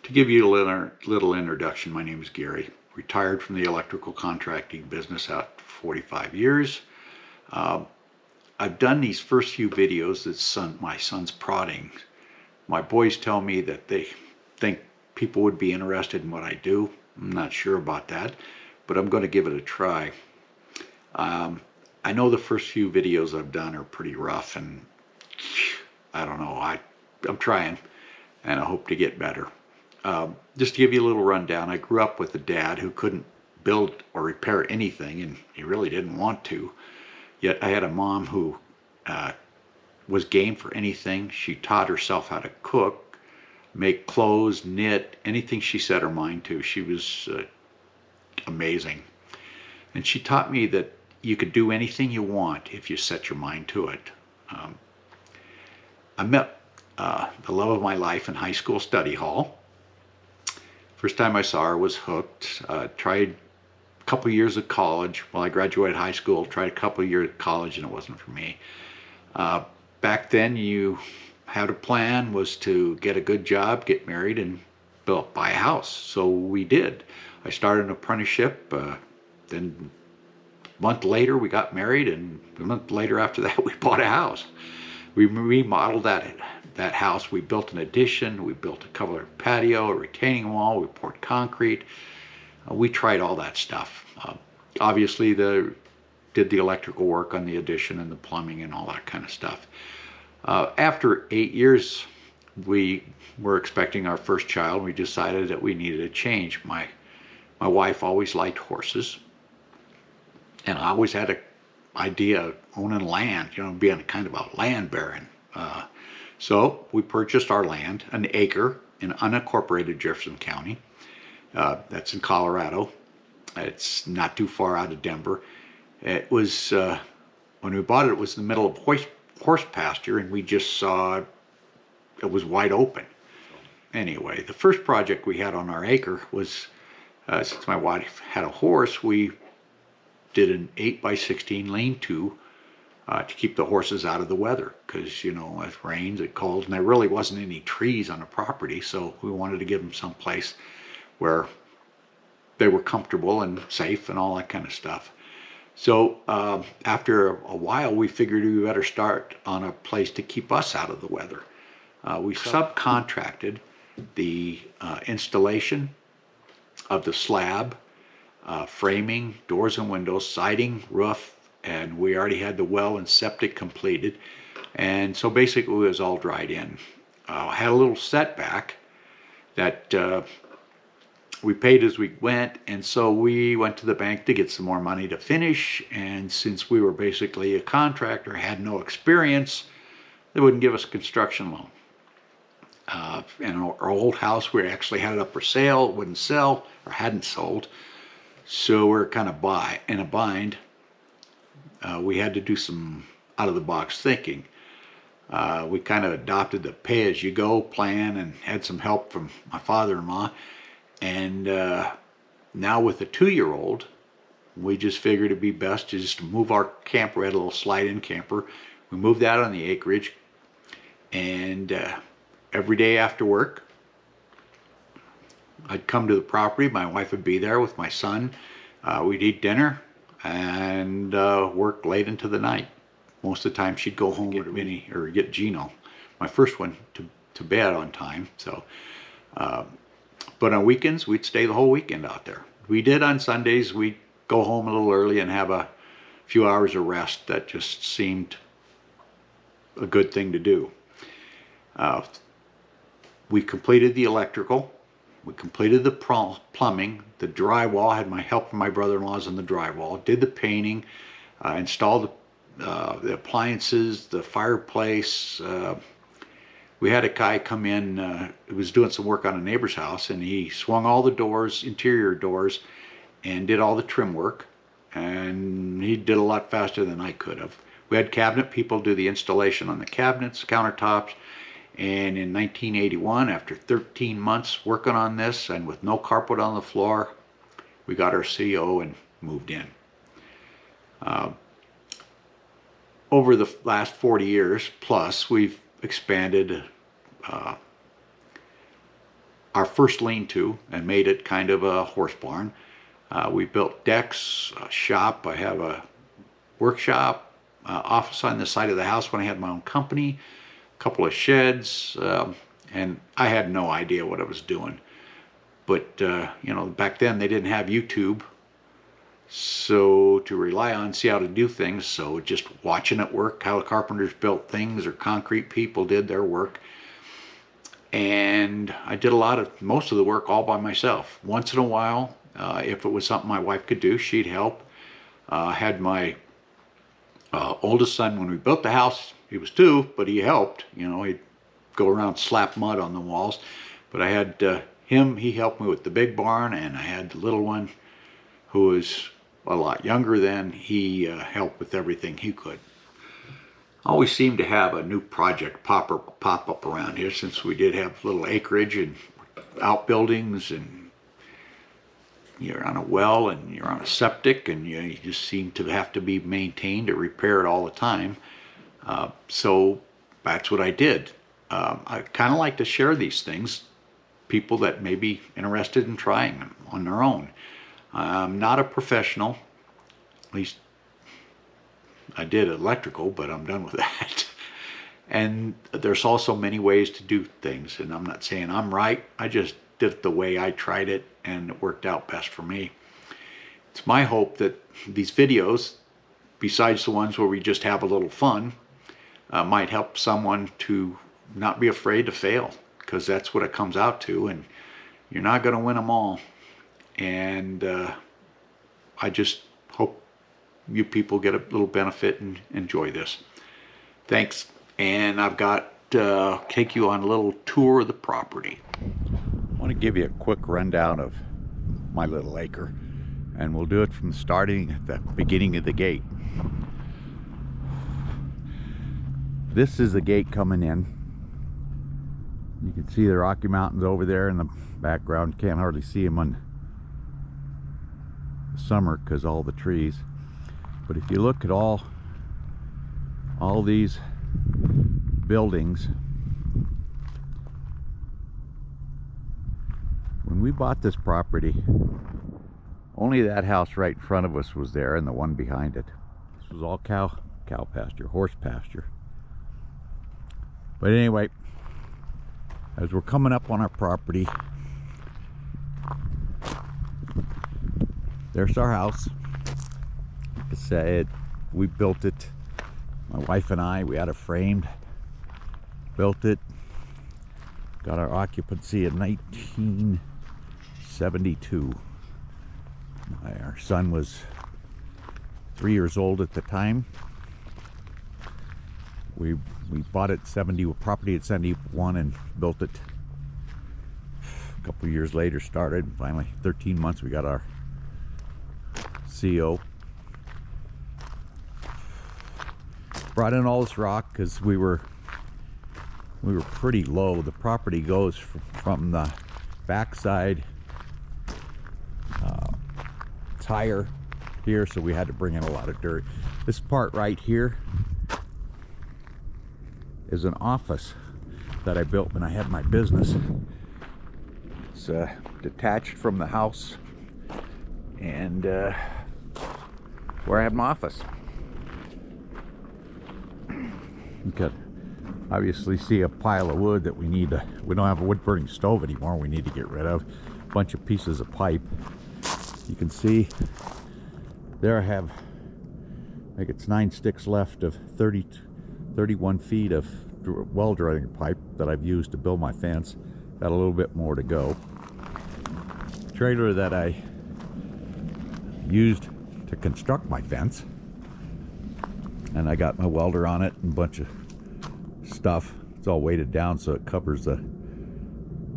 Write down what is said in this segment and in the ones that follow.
To give you a little introduction, my name is Gary. Retired from the electrical contracting business at 45 years. I've done these first few videos that my son's prodding. My boys tell me that they think people would be interested in what I do. I'm not sure about that, but I'm going to give it a try. I know the first few videos I've done are pretty rough, and I don't know, I'm trying, and I hope to get better. Just to give you a little rundown, I grew up with a dad who couldn't build or repair anything, and he really didn't want to. Yet I had a mom who was game for anything. She taught herself how to cook, make clothes, knit, anything she set her mind to. She was amazing. And she taught me that you could do anything you want if you set your mind to it. I met the love of my life in high school study hall. First time I saw her was hooked. Tried a couple years of college. Well, I graduated high school, tried a couple years of college, and it wasn't for me. Back then, you had a plan, was to get a good job, get married, and buy a house. So we did. I started an apprenticeship. Then a month later, we got married, and a month later after that, we bought a house. We remodeled that house. We built an addition, we built a covered patio, a retaining wall, we poured concrete. We tried all that stuff. Obviously, did the electrical work on the addition and the plumbing and all that kind of stuff. After 8 years, we were expecting our first child. We decided that we needed a change. My wife always liked horses, and I always had an idea of owning land, being kind of a land baron. So we purchased our land, an acre in unincorporated Jefferson County. That's in Colorado. It's not too far out of Denver. It was, when we bought it, it was in the middle of horse pasture, and we just saw it was wide open. Anyway, the first project we had on our acre was, since my wife had a horse, we did an 8x16 lean-to to keep the horses out of the weather, because it rains, it cold, and there really wasn't any trees on the property, so we wanted to give them some place where they were comfortable and safe and all that kind of stuff. So after a while, we figured we better start on a place to keep us out of the weather. We subcontracted the installation of the slab, framing, doors and windows, siding, roof, and we already had the well and septic completed. And so basically it was all dried in. Had a little setback that we paid as we went, and so we went to the bank to get some more money to finish, and since we were basically a contractor, had no experience, they wouldn't give us a construction loan. And our old house, we actually had it up for sale, it wouldn't sell, or hadn't sold, so we're kind of in a bind. We had to do some out-of-the-box thinking. We kind of adopted the pay-as-you-go plan and had some help from my father-in-law. And now with a 2-year-old, we just figured it'd be best to just move our camper. We had a little slide-in camper. We moved that on the acreage, and every day after work, I'd come to the property. My wife would be there with my son. We'd eat dinner and work late into the night. Most of the time, she'd go home and get Minnie or get Gino, my first one, to bed on time. So. But on weekends, we'd stay the whole weekend out there. We did on Sundays. We'd go home a little early and have a few hours of rest. That just seemed a good thing to do. We completed the electrical. We completed the plumbing. The drywall, had my help from my brother-in-laws on the drywall. Did the painting, installed the appliances, the fireplace. We had a guy come in, who was doing some work on a neighbor's house, and he swung all the doors, interior doors, and did all the trim work. And he did a lot faster than I could have. We had cabinet people do the installation on the cabinets, countertops, and in 1981, after 13 months working on this and with no carpet on the floor, we got our CO and moved in. Over the last 40 years plus, we've expanded our first lean-to and made it kind of a horse barn. We built decks, a shop. I have a workshop, office on the side of the house when I had my own company, a couple of sheds, and I had no idea what I was doing. But, you know, back then they didn't have YouTube, so to rely on, see how to do things, so just watching it work, how the carpenters built things or concrete people did their work. And I did most of the work all by myself. Once in a while, if it was something my wife could do, she'd help. I had my oldest son, when we built the house, he was 2, but he helped. You know, he'd go around, slap mud on the walls. But I had him, he helped me with the big barn, and I had the little one who was a lot younger then. He helped with everything he could. Always seemed to have a new project pop up around here, since we did have little acreage and outbuildings, and you're on a well and you're on a septic, and you just seem to have to be maintained or repaired all the time. So that's what I did. I kind of like to share these things, people that may be interested in trying them on their own. I'm not a professional, at least I did electrical, but I'm done with that. And there's also many ways to do things, and I'm not saying I'm right. I just did it the way I tried it, and it worked out best for me. It's my hope that these videos, besides the ones where we just have a little fun, might help someone to not be afraid to fail, because that's what it comes out to, and you're not going to win them all. And I just hope you people get a little benefit and enjoy this. Thanks. And I've got take you on a little tour of the property. I want to give you a quick rundown of my little acre, and we'll do it from starting at the beginning of the gate. This is the gate coming in. You can see the Rocky Mountains over there in the background. Can't hardly see them on the summer because all the trees. But if you look at all these buildings, when we bought this property, only that house right in front of us was there, and the one behind it. This was all cow pasture, horse pasture. But anyway, as we're coming up on our property, there's our house. Like I said, we built it. My wife and I, we had it framed, built it, got our occupancy in 1972. Our son was 3 years old at the time. We bought it property at 71 and built it. A couple years later, started. Finally, 13 months, we got our CO. Brought in all this rock because we were pretty low. The property goes from the backside tire here, so we had to bring in a lot of dirt. This part right here is an office that I built when I had my business. It's detached from the house, and where I have my office. You could obviously see a pile of wood that we don't have a wood burning stove anymore, we need to get rid of. A bunch of pieces of pipe. You can see there I have, I think it's 9 sticks left of 31 feet of well drying pipe that I've used to build my fence. Got a little bit more to go. Trailer that I used to construct my fence, and I got my welder on it and a bunch of stuff. It's all weighted down so it covers the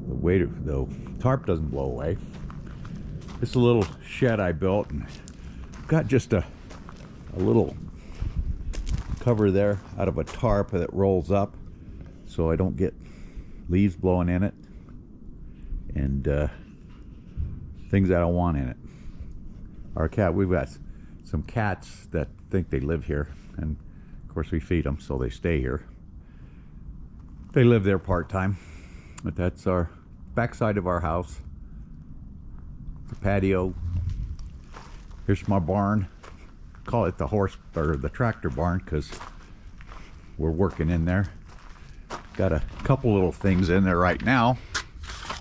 weight of the tarp doesn't blow away. This is a little shed I built, and got just a little cover there out of a tarp that rolls up so I don't get leaves blowing in it and things I don't want in it. Our cat, we've got some cats that think they live here, and of course we feed them so they stay here. They live there part-time, but that's our backside of our house. The patio. Here's my barn. Call it the horse or the tractor barn because we're working in there. Got a couple little things in there right now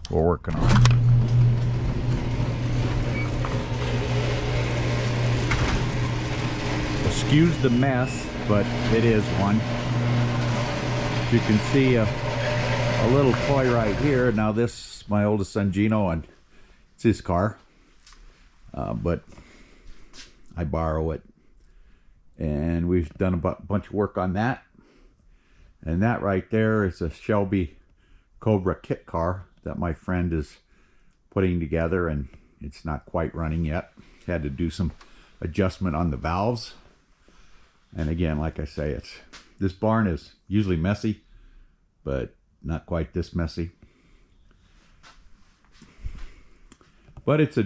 we're working on. Excuse the mess, but it is one. You can see a little toy right here. Now this, my oldest son Gino, and it's his car, but I borrow it, and we've done a bunch of work on that. And that right there is a Shelby Cobra kit car that my friend is putting together, and it's not quite running yet. Had to do some adjustment on the valves. And again, like I say, this barn is usually messy, but not quite this messy. But it's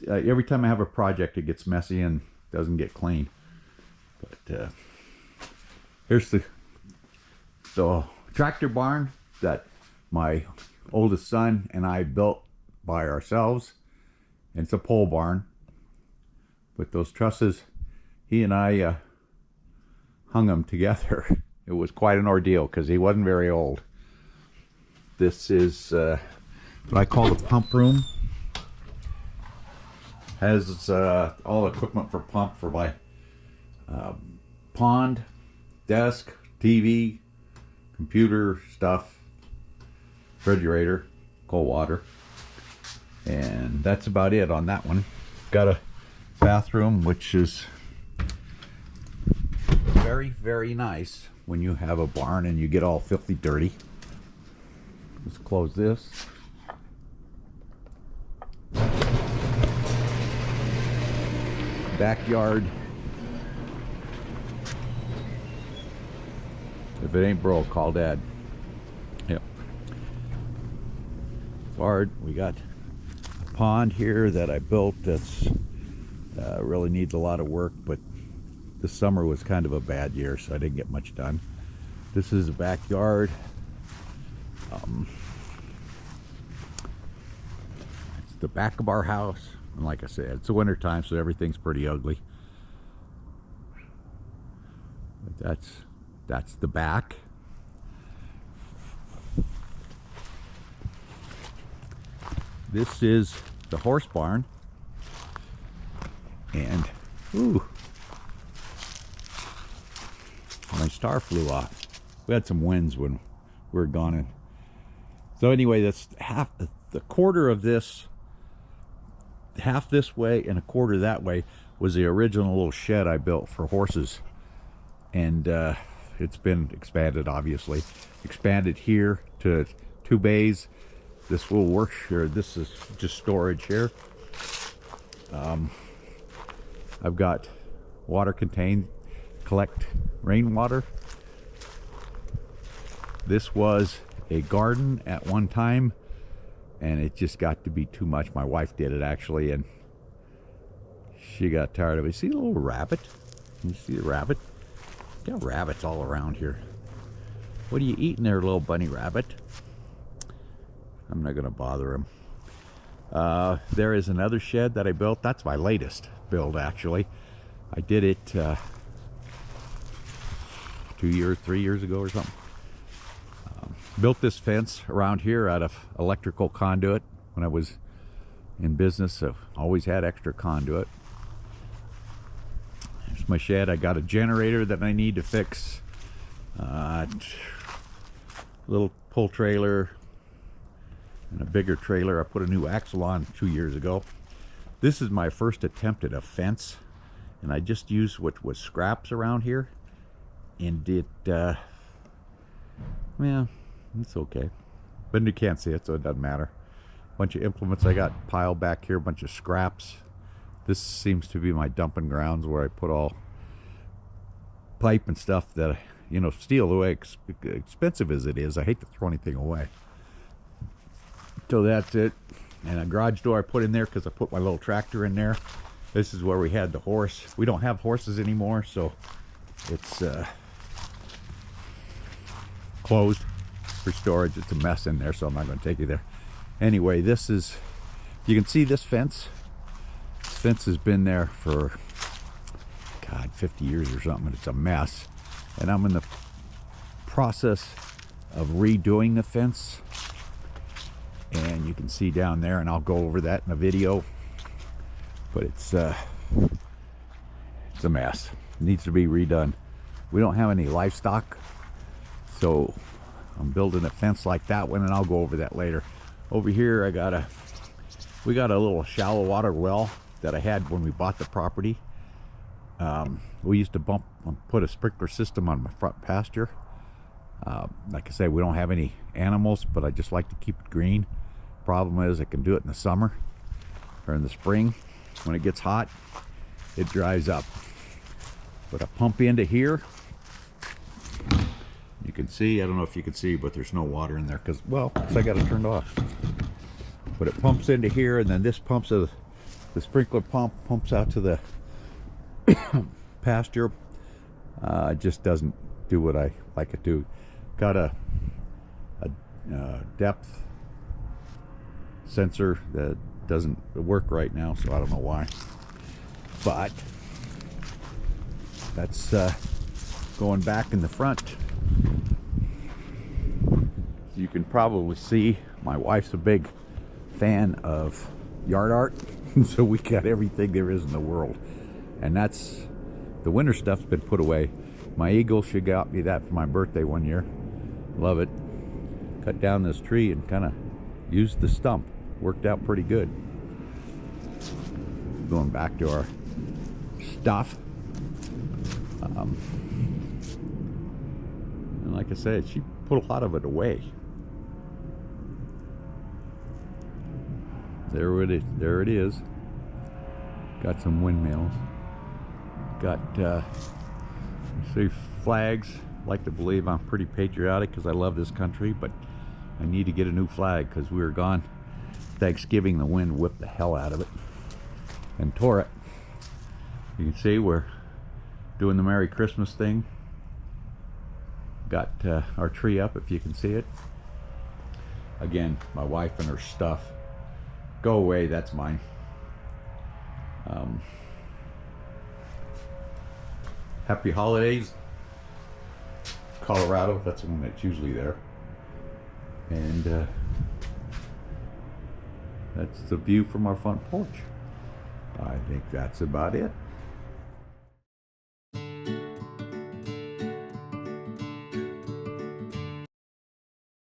every time I have a project, it gets messy and doesn't get clean. But here's the tractor barn that my oldest son and I built by ourselves. And it's a pole barn. With those trusses, he and I hung them together. It was quite an ordeal because he wasn't very old. This is what I call the pump room. Has all the equipment for pump for my pond, desk, TV, computer stuff, refrigerator, cold water, and that's about it on that one. Got a bathroom, which is very, very nice when you have a barn and you get all filthy dirty. Let's close this. Backyard. If it ain't broke, call Dad. Yep. Yard. We got a pond here that I built that's really needs a lot of work, but this summer was kind of a bad year, so I didn't get much done. This is the backyard. It's the back of our house, and like I said, it's the winter time, so everything's pretty ugly. But that's the back. This is the horse barn, and ooh, my star flew off. We had some winds when we were gone in. So anyway, that's half the quarter of this, half this way and a quarter that way was the original little shed I built for horses. And it's been expanded, obviously. Expanded here to 2 bays. This will work here. This is just storage here. I've got water contained, collect rainwater. This was a garden at one time, and it just got to be too much. My wife did it actually, and she got tired of it. See the little rabbit? Can you see the rabbit? Got rabbits all around here. What are you eating there, little bunny rabbit? I'm not gonna bother him. There is another shed that I built. That's my latest build, actually. I did it 2 years, 3 years ago or something. Built this fence around here out of electrical conduit. When I was in business, I've always had extra conduit. Here's my shed. I got a generator that I need to fix. Little pull trailer and a bigger trailer. I put a new axle on 2 years ago. This is my first attempt at a fence, and I just used what was scraps around here, and it yeah, it's okay, but you can't see it, so it doesn't matter. Bunch of implements I got piled back here, a bunch of scraps. This seems to be my dumping grounds where I put all pipe and stuff that, you know, steel, the way expensive as it is, I hate to throw anything away. So that's it. And a garage door I put in there because I put my little tractor in there. This is where we had the horse. We don't have horses anymore, so it's closed for storage. It's a mess in there, so I'm not going to take you there. Anyway, this is, you can see this fence. This fence has been there for, God, 50 years or something, and it's a mess. And I'm in the process of redoing the fence. And you can see down there, and I'll go over that in a video. But it's a mess. It needs to be redone. We don't have any livestock, so I'm building a fence like that one, and I'll go over that later. Over here, we got a little shallow water well that I had when we bought the property. We used to put a sprinkler system on my front pasture. Like I say, we don't have any animals, but I just like to keep it green. Problem is, I can do it in the summer or in the spring. When it gets hot, it dries up. Put a pump into here. You can see, I don't know if you can see, but there's no water in there because, well, I got it turned off. But it pumps into here, and then this pumps, the sprinkler pump pumps out to the pasture. It just doesn't do what I like it to. Got a depth sensor that doesn't work right now, so I don't know why. But that's going back in the front. You can probably see my wife's a big fan of yard art, so we got everything there is in the world. And that's, the winter stuff's been put away. My eagle, she got me that for my birthday one year. Love it. Cut down this tree and kind of used the stump. Worked out pretty good. Going back to our stuff. And like I said, she put a lot of it away. There it is. There it is. Got some windmills. Got see flags. Like to believe I'm pretty patriotic because I love this country, but I need to get a new flag because we were gone Thanksgiving. The wind whipped the hell out of it and tore it. You can see we're doing the Merry Christmas thing. Got our tree up, if you can see it. Again, my wife and her stuff. Go away, that's mine. Happy holidays, Colorado. That's the one that's usually there. And that's the view from our front porch. I think that's about it.